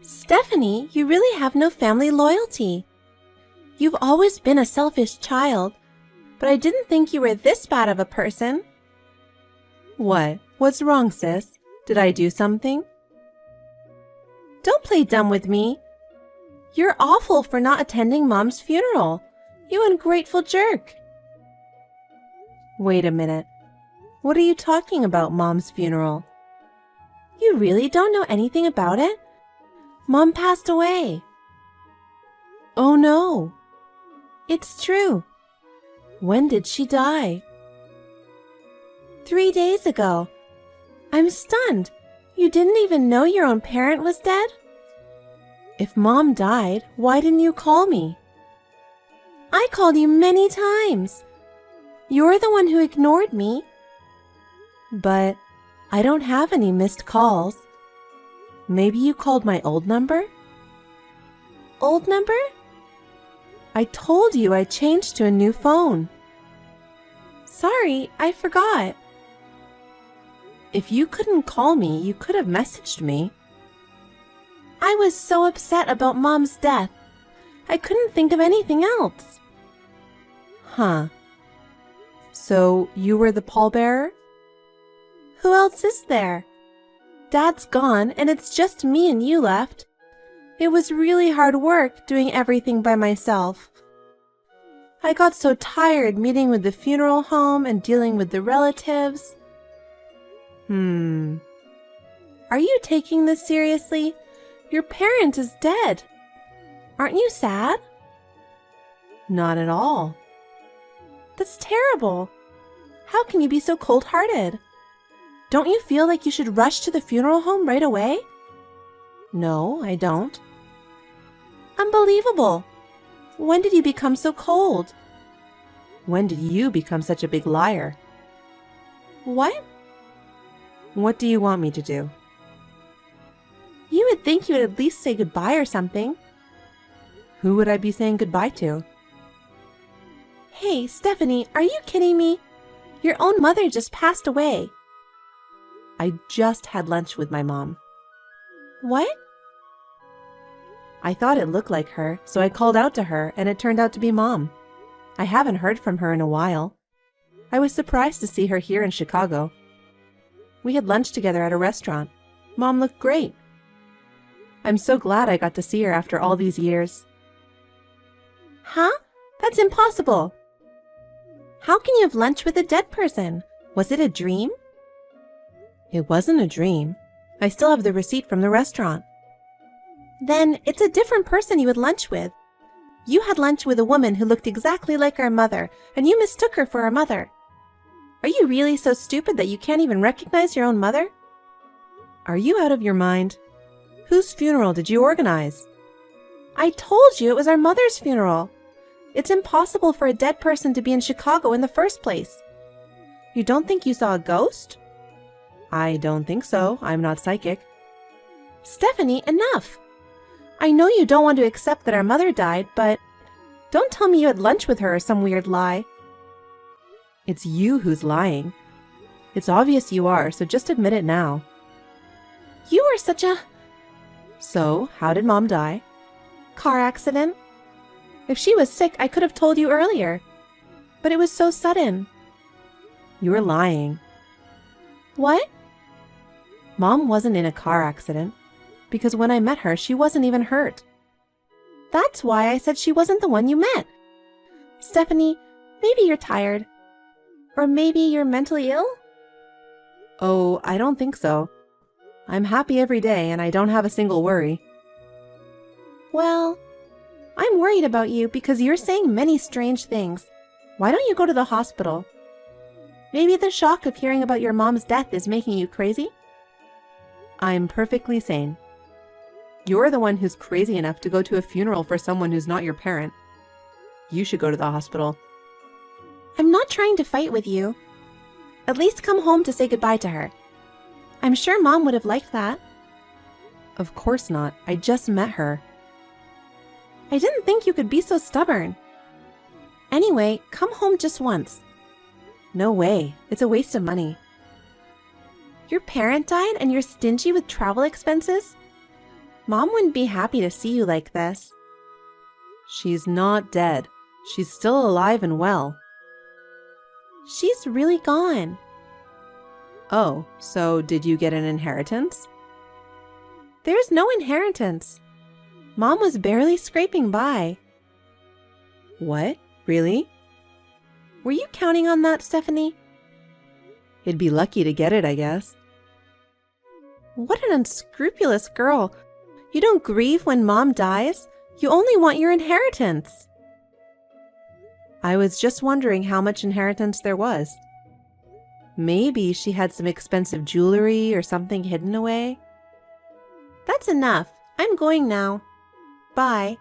Stephanie, you really have no family loyalty. You've always been a selfish child, but I didn't think you were this bad of a person. What? What's wrong, sis? Did I do something? Don't play dumb with me. You're awful for not attending Mom's funeral. You ungrateful jerk. Wait a minute. What are you talking about, Mom's funeral? You really don't know anything about it? Mom passed away. Oh no. It's true. When did she die? 3 days ago. I'm stunned. You didn't even know your own parent was dead? If Mom died, why didn't you call me? I called you many times. You're the one who ignored me. But I don't have any missed calls. Maybe you called my old number? Old number? I told you I changed to a new phone. Sorry, I forgot. If you couldn't call me, you could have messaged me. I was so upset about Mom's death. I couldn't think of anything else. Huh. So you were the pallbearer? Who else is there? Dad's gone and it's just me and you left. It was really hard work doing everything by myself. I got so tired meeting with the funeral home and dealing with the relatives. Are you taking this seriously? Your parent is dead. Aren't you sad? Not at all. That's terrible. How can you be so cold-hearted? Don't you feel like you should rush to the funeral home right away? No, I don't. Unbelievable. When did you become so cold? When did you become such a big liar? What? What do you want me to do? You would think you would at least say goodbye or something. Who would I be saying goodbye to? Hey, Stephanie, are you kidding me? Your own mother just passed away. I just had lunch with my mom. What? I thought it looked like her, so I called out to her, and it turned out to be Mom. I haven't heard from her in a while. I was surprised to see her here in Chicago. We had lunch together at a restaurant. Mom looked great. I'm so glad I got to see her after all these years. Huh? That's impossible. How can you have lunch with a dead person? Was it a dream? It wasn't a dream. I still have the receipt from the restaurant. Then it's a different person you had lunch with. You had lunch with a woman who looked exactly like our mother, and you mistook her for our mother. Are you really so stupid that you can't even recognize your own mother? Are you out of your mind? Whose funeral did you organize? I told you it was our mother's funeral. It's impossible for a dead person to be in Chicago in the first place. You don't think you saw a ghost? I don't think so. I'm not psychic. Stephanie, enough! I know you don't want to accept that our mother died, but don't tell me you had lunch with her or some weird lie. It's you who's lying. It's obvious you are, so just admit it now. You are such a... So, how did Mom die? Car accident. If she was sick, I could have told you earlier. But it was so sudden. You're lying. What? Mom wasn't in a car accident. Because when I met her, she wasn't even hurt. That's why I said she wasn't the one you met. Stephanie, maybe you're tired. Or maybe you're mentally ill? Oh, I don't think so. I'm happy every day and I don't have a single worry. Well, I'm worried about you because you're saying many strange things. Why don't you go to the hospital? Maybe the shock of hearing about your mom's death is making you crazy? I'm perfectly sane. You're the one who's crazy enough to go to a funeral for someone who's not your parent. You should go to the hospital. I'm not trying to fight with you. At least come home to say goodbye to her. I'm sure Mom would have liked that. Of course not. I just met her. I didn't think you could be so stubborn. Anyway, come home just once. No way. It's a waste of money. Your parent died and you're stingy with travel expenses? Mom wouldn't be happy to see you like this. She's not dead. She's still alive and well. She's really gone. Oh, so did you get an inheritance? There's no inheritance. Mom was barely scraping by. What? Really? Were you counting on that, Stephanie? You'd be lucky to get it, I guess. What an unscrupulous girl. You don't grieve when Mom dies. You only want your inheritance. I was just wondering how much inheritance there was. Maybe she had some expensive jewelry or something hidden away. That's enough. I'm going now. Bye.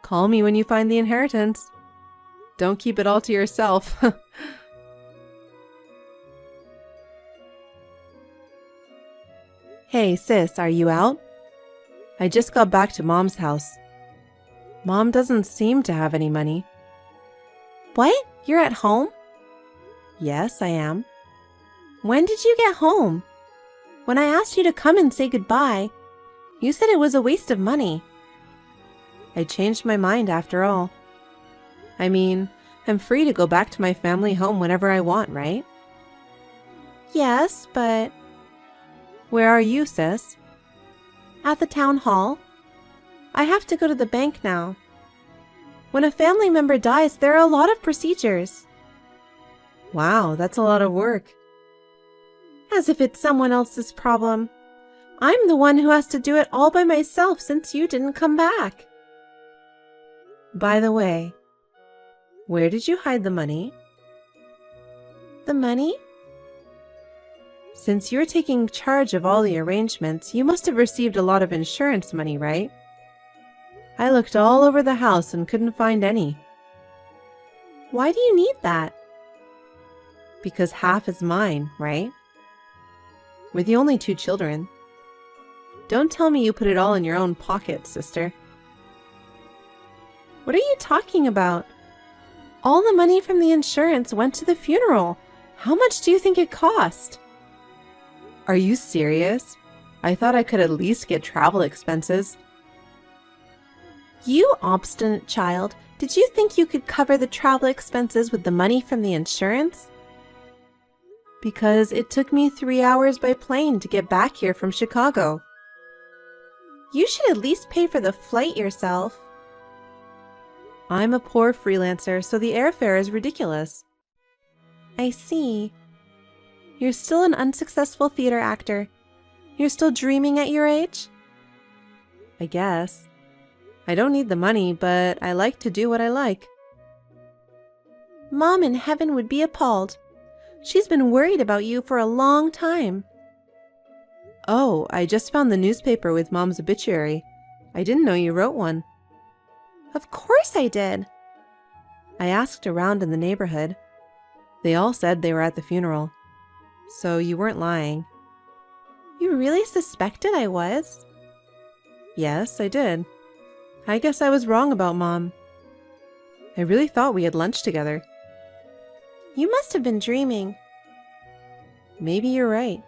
Call me when you find the inheritance. Don't keep it all to yourself. Hey, sis, are you out? I just got back to Mom's house. Mom doesn't seem to have any money. What? You're at home? Yes, I am. When did you get home? When I asked you to come and say goodbye, you said it was a waste of money. I changed my mind after all. I mean, I'm free to go back to my family home whenever I want, right? Yes, but... Where are you, sis? At the town hall. I have to go to the bank now. When a family member dies, there are a lot of procedures. Wow, that's a lot of work. As if it's someone else's problem. I'm the one who has to do it all by myself since you didn't come back. By the way, where did you hide the money? The money? Since you're taking charge of all the arrangements, you must have received a lot of insurance money, right? I looked all over the house and couldn't find any. Why do you need that? Because half is mine, right? We're the only 2 children. Don't tell me you put it all in your own pocket, sister. What are you talking about? All the money from the insurance went to the funeral. How much do you think it cost? Are you serious? I thought I could at least get travel expenses. You obstinate child. Did you think you could cover the travel expenses with the money from the insurance? Because it took me 3 hours by plane to get back here from Chicago. You should at least pay for the flight yourself. I'm a poor freelancer, so the airfare is ridiculous. I see. You're still an unsuccessful theater actor. You're still dreaming at your age? I guess. I don't need the money, but I like to do what I like. Mom in heaven would be appalled. She's been worried about you for a long time. Oh, I just found the newspaper with Mom's obituary. I didn't know you wrote one. Of course I did. I asked around in the neighborhood. They all said they were at the funeral. So you weren't lying. You really suspected I was? Yes, I did. I guess I was wrong about Mom. I really thought we had lunch together. You must have been dreaming. Maybe you're right.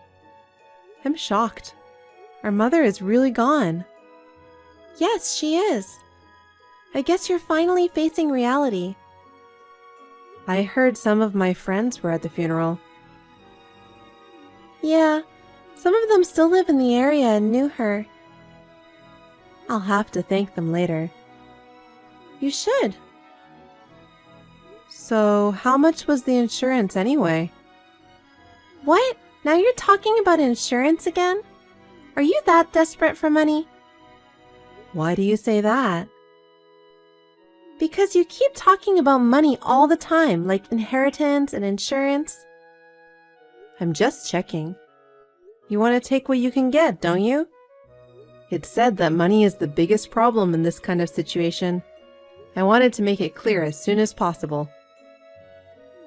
I'm shocked. Our mother is really gone. Yes, she is. I guess you're finally facing reality. I heard some of my friends were at the funeral. Yeah, some of them still live in the area and knew her. I'll have to thank them later. You should. So, how much was the insurance anyway? What? Now you're talking about insurance again? Are you that desperate for money? Why do you say that? Because you keep talking about money all the time, like inheritance and insurance. I'm just checking. You want to take what you can get, don't you? It's said that money is the biggest problem in this kind of situation. I wanted to make it clear as soon as possible.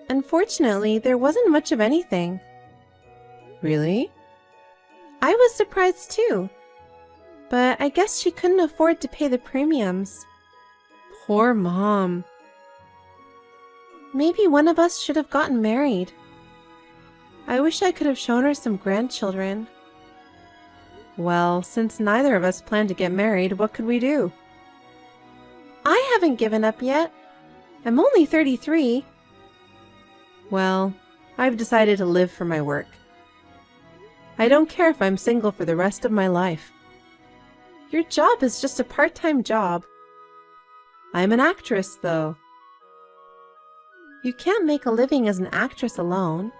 Unfortunately, there wasn't much of anything. Really? I was surprised too. But I guess she couldn't afford to pay the premiums. Poor Mom. Maybe one of us should have gotten married. I wish I could have shown her some grandchildren. Well, since neither of us plan to get married, what could we do? I haven't given up yet. I'm only 33. Well, I've decided to live for my work. I don't care if I'm single for the rest of my life. Your job is just a part-time job. I'm an actress, though. You can't make a living as an actress alone.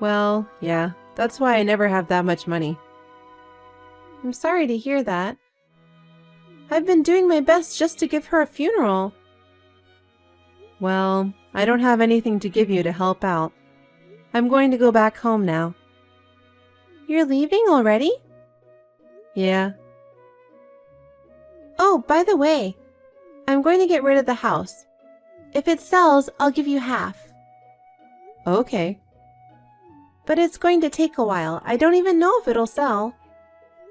Well, yeah, that's why I never have that much money. I'm sorry to hear that. I've been doing my best just to give her a funeral. Well, I don't have anything to give you to help out. I'm going to go back home now. You're leaving already? Yeah. Oh, by the way, I'm going to get rid of the house. If it sells, I'll give you half. Okay. But it's going to take a while. I don't even know if it'll sell.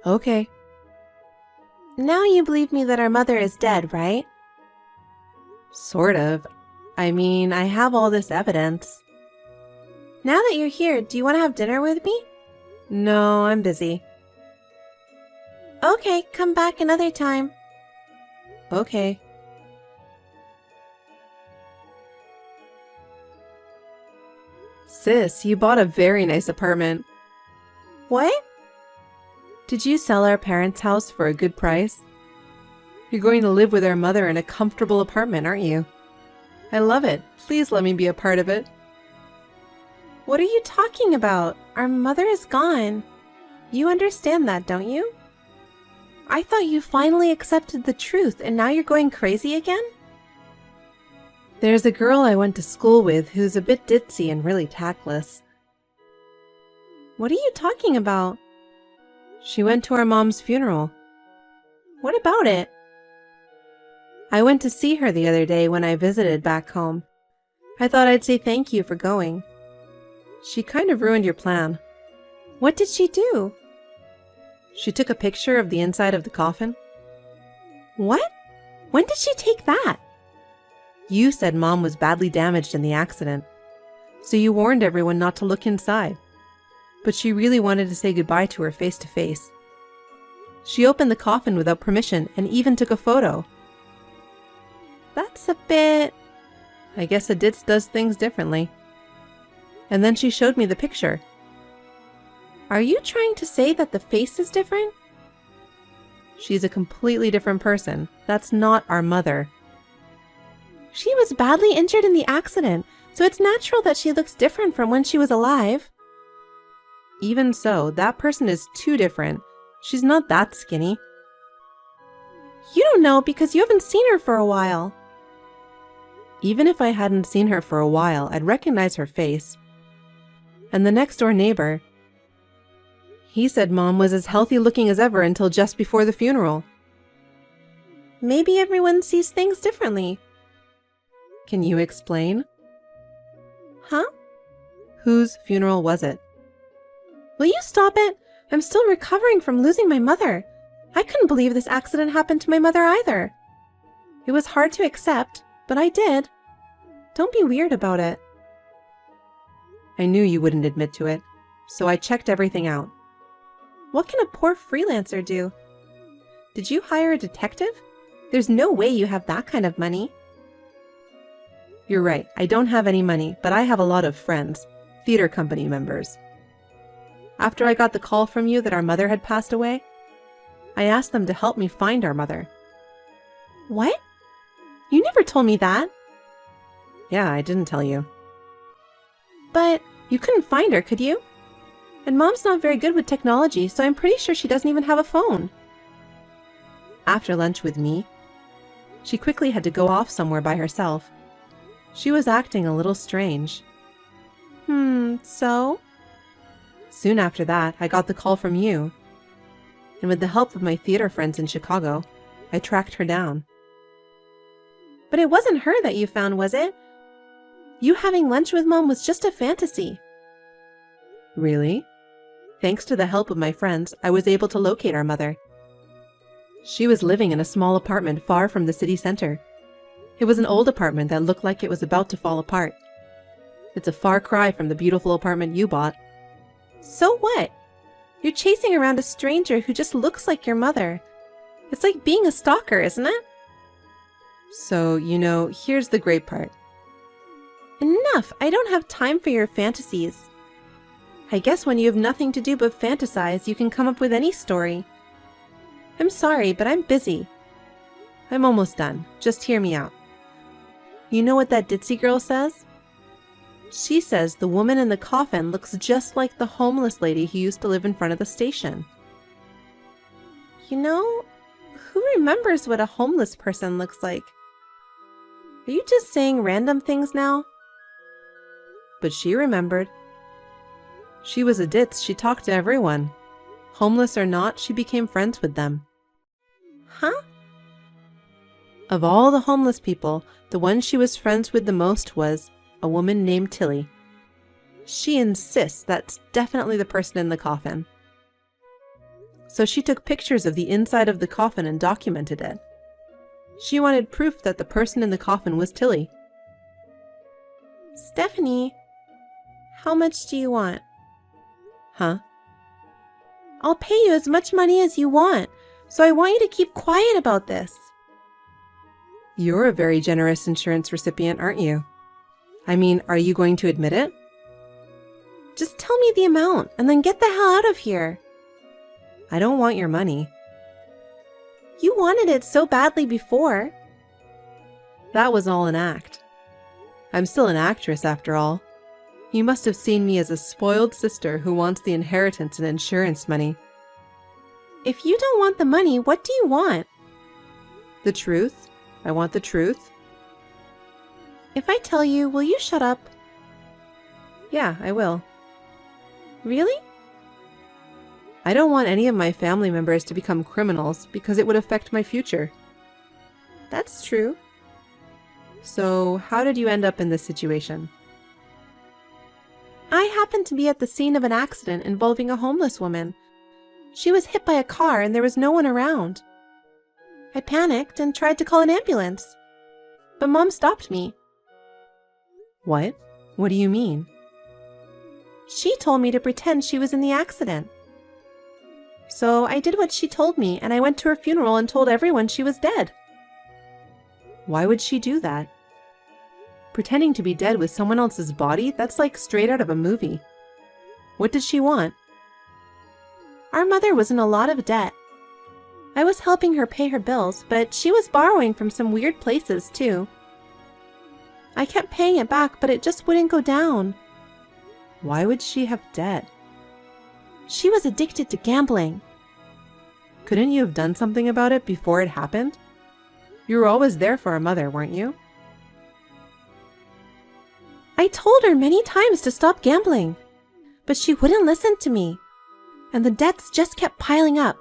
Okay. Now you believe me that our mother is dead, right? Sort of. I mean, I have all this evidence. Now that you're here, do you want to have dinner with me? No, I'm busy. Okay, come back another time. Okay. Sis, you bought a very nice apartment. What? Did you sell our parents' house for a good price? You're going to live with our mother in a comfortable apartment, aren't you? I love it. Please let me be a part of it. What are you talking about? Our mother is gone. You understand that, don't you? I thought you finally accepted the truth and now you're going crazy again? There's a girl I went to school with who's a bit ditzy and really tactless. What are you talking about? She went to our mom's funeral. What about it? I went to see her the other day when I visited back home. I thought I'd say thank you for going. She kind of ruined your plan. What did she do? She took a picture of the inside of the coffin. What? When did she take that? You said Mom was badly damaged in the accident, so you warned everyone not to look inside. But she really wanted to say goodbye to her face to face. She opened the coffin without permission and even took a photo. That's a bit... I guess a ditz does things differently. And then she showed me the picture. Are you trying to say that the face is different? She's a completely different person. That's not our mother. She was badly injured in the accident, so it's natural that she looks different from when she was alive. Even so, that person is too different. She's not that skinny. You don't know because you haven't seen her for a while. Even if I hadn't seen her for a while, I'd recognize her face. And the next door neighbor, he said Mom was as healthy looking as ever until just before the funeral. Maybe everyone sees things differently. Can you explain? Huh? Whose funeral was it? Will you stop it? I'm still recovering from losing my mother. I couldn't believe this accident happened to my mother either. It was hard to accept, but I did. Don't be weird about it. I knew you wouldn't admit to it, so I checked everything out. What can a poor freelancer do? Did you hire a detective? There's no way you have that kind of money. You're right, I don't have any money, but I have a lot of friends, theater company members. After I got the call from you that our mother had passed away, I asked them to help me find our mother. What? You never told me that. Yeah, I didn't tell you. But you couldn't find her, could you? And Mom's not very good with technology, so I'm pretty sure she doesn't even have a phone. After lunch with me, she quickly had to go off somewhere by herself. She was acting a little strange. So? Soon after that, I got the call from you. And with the help of my theater friends in Chicago, I tracked her down. But it wasn't her that you found, was it? You having lunch with Mom was just a fantasy. Really? Thanks to the help of my friends, I was able to locate our mother. She was living in a small apartment far from the city center. It was an old apartment that looked like it was about to fall apart. It's a far cry from the beautiful apartment you bought. So what? You're chasing around a stranger who just looks like your mother. It's like being a stalker, isn't it? So, here's the great part. Enough! I don't have time for your fantasies. I guess when you have nothing to do but fantasize, you can come up with any story. I'm sorry, but I'm busy. I'm almost done. Just hear me out. You know what that ditzy girl says? She says the woman in the coffin looks just like the homeless lady who used to live in front of the station. Who remembers what a homeless person looks like? Are you just saying random things now? But she remembered. She was a ditz. She talked to everyone. Homeless or not, she became friends with them. Huh? Of all the homeless people, the one she was friends with the most was a woman named Tilly. She insists that's definitely the person in the coffin. So she took pictures of the inside of the coffin and documented it. She wanted proof that the person in the coffin was Tilly. Stephanie, how much do you want? Huh? I'll pay you as much money as you want, so I want you to keep quiet about this. You're a very generous insurance recipient, aren't you? I mean, are you going to admit it? Just tell me the amount and then get the hell out of here. I don't want your money. You wanted it so badly before. That was all an act. I'm still an actress after all. You must have seen me as a spoiled sister who wants the inheritance and insurance money. If you don't want the money, what do you want? The truth. I want the truth. If I tell you, will you shut up? Yeah, I will. Really? I don't want any of my family members to become criminals because it would affect my future. That's true. So, how did you end up in this situation? I happened to be at the scene of an accident involving a homeless woman. She was hit by a car and there was no one around. I panicked and tried to call an ambulance, but Mom stopped me. What? What do you mean? She told me to pretend she was in the accident. So I did what she told me, and I went to her funeral and told everyone she was dead. Why would she do that? Pretending to be dead with someone else's body? That's like straight out of a movie. What did she want? Our mother was in a lot of debt. I was helping her pay her bills, but she was borrowing from some weird places too. I kept paying it back, but it just wouldn't go down. Why would she have debt? She was addicted to gambling. Couldn't you have done something about it before it happened? You were always there for our mother, weren't you? I told her many times to stop gambling, but she wouldn't listen to me, and the debts just kept piling up.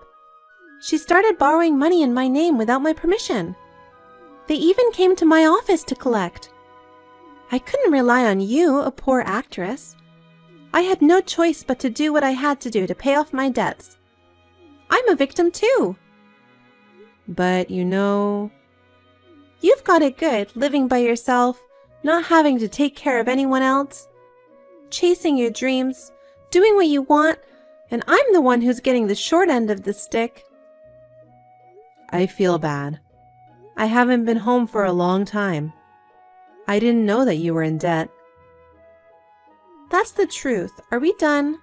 She started borrowing money in my name without my permission. They even came to my office to collect. I couldn't rely on you, a poor actress. I had no choice but to do what I had to do to pay off my debts. I'm a victim too. But you've got it good, living by yourself, not having to take care of anyone else, chasing your dreams, doing what you want, and I'm the one who's getting the short end of the stick. I feel bad. I haven't been home for a long time. I didn't know that you were in debt. That's the truth. Are we done?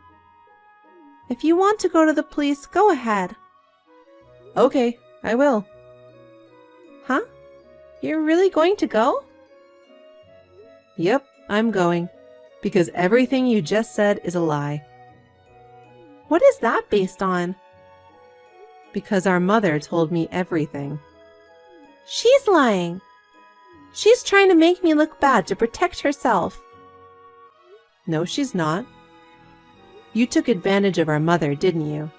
If you want to go to the police, go ahead. Okay, I will. Huh? You're really going to go? Yep, I'm going. Because everything you just said is a lie. What is that based on? Because our mother told me everything. She's lying. She's trying to make me look bad to protect herself. No, she's not. You took advantage of our mother, didn't you?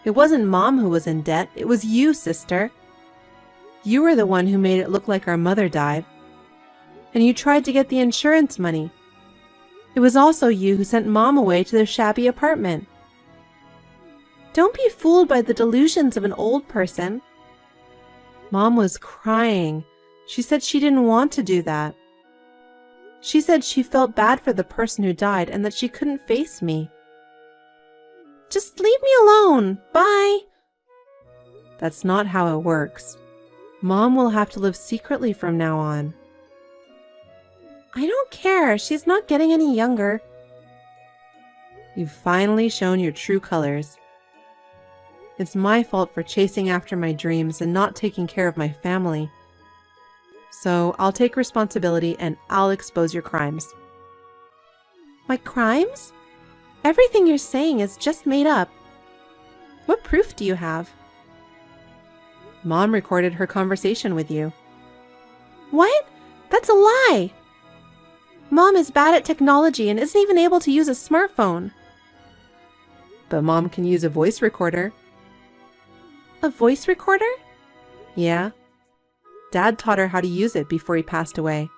It wasn't Mom who was in debt, it was you, sister. You were the one who made it look like our mother died. And you tried to get the insurance money. It was also you who sent Mom away to their shabby apartment. Don't be fooled by the delusions of an old person. Mom was crying. She said she didn't want to do that. She said she felt bad for the person who died and that she couldn't face me. Just leave me alone. Bye. That's not how it works. Mom will have to live secretly from now on. I don't care. She's not getting any younger. You've finally shown your true colors. It's my fault for chasing after my dreams and not taking care of my family. So I'll take responsibility and I'll expose your crimes. My crimes? Everything you're saying is just made up. What proof do you have? Mom recorded her conversation with you. What? That's a lie! Mom is bad at technology and isn't even able to use a smartphone. But Mom can use a voice recorder. A voice recorder? Yeah. Dad taught her how to use it before he passed away.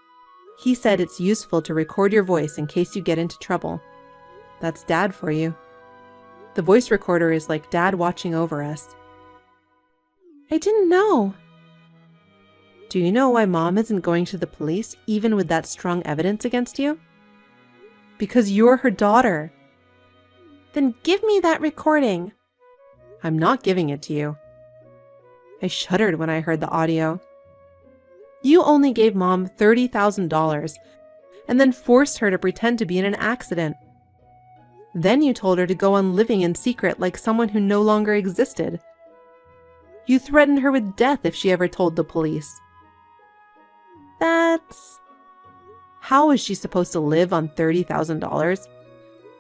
He said it's useful to record your voice in case you get into trouble. That's Dad for you. The voice recorder is like Dad watching over us. I didn't know. Do you know why Mom isn't going to the police even with that strong evidence against you? Because you're her daughter. Then give me that recording. I'm not giving it to you. I shuddered when I heard the audio. You only gave Mom $30,000 and then forced her to pretend to be in an accident. Then you told her to go on living in secret like someone who no longer existed. You threatened her with death if she ever told the police. That's... How is she supposed to live on $30,000?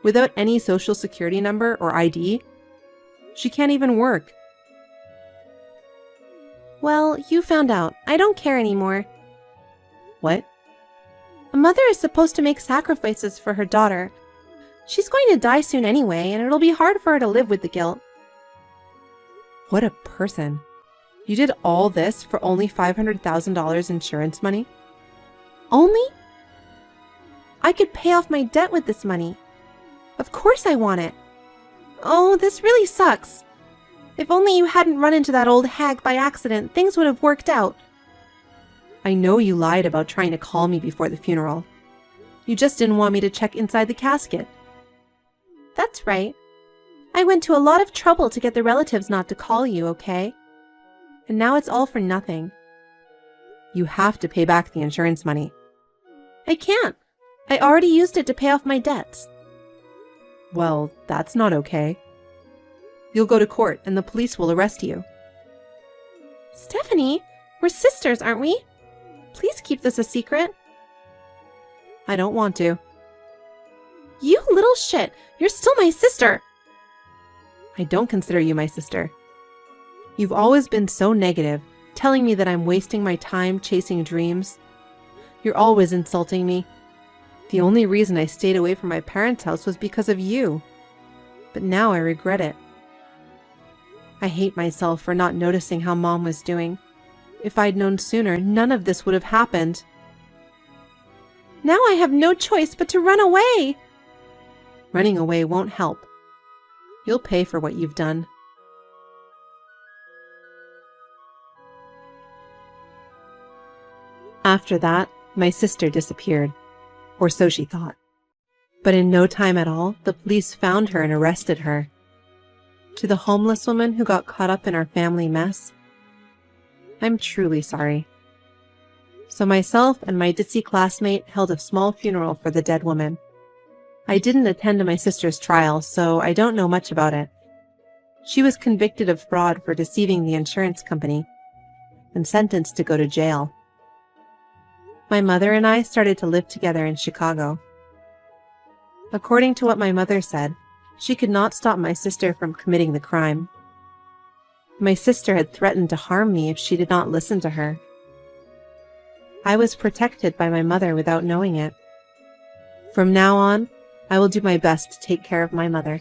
Without any social security number or ID? She can't even work. Well, you found out. I don't care anymore. What? A mother is supposed to make sacrifices for her daughter. She's going to die soon anyway, and it'll be hard for her to live with the guilt. What a person. You did all this for only $500,000 insurance money? Only? I could pay off my debt with this money. Of course I want it. Oh, this really sucks. If only you hadn't run into that old hag by accident, things would have worked out. I know you lied about trying to call me before the funeral. You just didn't want me to check inside the casket. That's right. I went to a lot of trouble to get the relatives not to call you, okay? And now it's all for nothing. You have to pay back the insurance money. I can't. I already used it to pay off my debts. Well, that's not okay. You'll go to court and the police will arrest you. Stephanie, we're sisters, aren't we? Please keep this a secret. I don't want to. You little shit! You're still my sister! I don't consider you my sister. You've always been so negative, telling me that I'm wasting my time chasing dreams. You're always insulting me. The only reason I stayed away from my parents' house was because of you. But now I regret it. I hate myself for not noticing how Mom was doing. If I'd known sooner, none of this would have happened. Now I have no choice but to run away! Running away won't help. You'll pay for what you've done. After that, my sister disappeared, or so she thought. But in no time at all, the police found her and arrested her. To the homeless woman who got caught up in our family mess, I'm truly sorry. So myself and my ditzy classmate held a small funeral for the dead woman. I didn't attend my sister's trial, so I don't know much about it. She was convicted of fraud for deceiving the insurance company and sentenced to go to jail. My mother and I started to live together in Chicago. According to what my mother said, she could not stop my sister from committing the crime. My sister had threatened to harm me if she did not listen to her. I was protected by my mother without knowing it. From now on, I will do my best to take care of my mother.